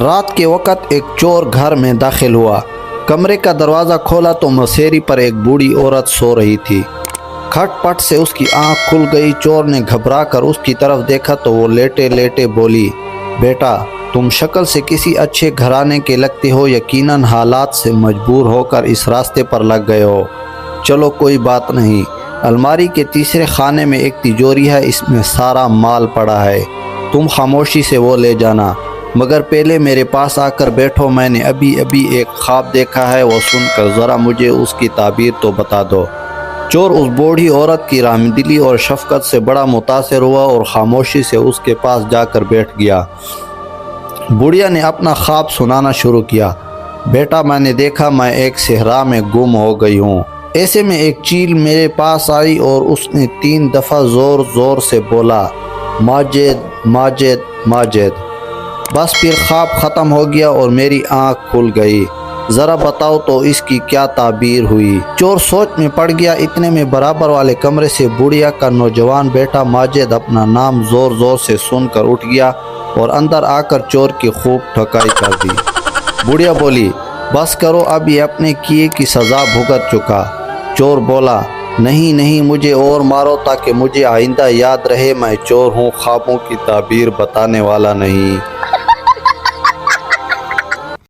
رات کے وقت ایک چور گھر میں داخل ہوا۔ کمرے کا دروازہ کھولا تو مسیری پر ایک بوڑھی عورت سو رہی تھی۔ کھٹ پٹ سے اس کی آنکھ کھل گئی۔ چور نے گھبرا کر اس کی طرف دیکھا تو وہ لیٹے لیٹے بولی، بیٹا تم شکل سے کسی اچھے گھرانے کے لگتے ہو، یقیناً حالات سے مجبور ہو کر اس راستے پر لگ گئے ہو۔ چلو کوئی بات نہیں، الماری کے تیسرے خانے میں ایک تجوری ہے، اس میں سارا مال پڑا ہے، تم خاموشی سے وہ لے جانا، مگر پہلے میرے پاس آ کر بیٹھو، میں نے ابھی ایک خواب دیکھا ہے، وہ سن کر ذرا مجھے اس کی تعبیر تو بتا دو۔ چور اس بوڑھی عورت کی رحمدلی اور شفقت سے بڑا متاثر ہوا اور خاموشی سے اس کے پاس جا کر بیٹھ گیا۔ بڑھیا نے اپنا خواب سنانا شروع کیا۔ بیٹا میں نے دیکھا میں ایک صحرا میں گم ہو گئی ہوں، ایسے میں ایک چیل میرے پاس آئی اور اس نے 3 دفعہ زور زور سے بولا، ماجد ماجد ماجد۔ بس پھر خواب ختم ہو گیا اور میری آنکھ کھل گئی، ذرا بتاؤ تو اس کی کیا تعبیر ہوئی؟ چور سوچ میں پڑ گیا۔ اتنے میں برابر والے کمرے سے بڑھیا کا نوجوان بیٹا ماجد اپنا نام زور زور سے سن کر اٹھ گیا اور اندر آ کر چور کی خوب ٹھکائی کر دی۔ بڑھیا بولی، بس کرو، اب یہ اپنے کیے کی سزا بھگت چکا۔ چور بولا، نہیں نہیں، مجھے اور مارو تاکہ مجھے آئندہ یاد رہے میں چور ہوں، خوابوں کی تعبیر بتانے والا نہیں۔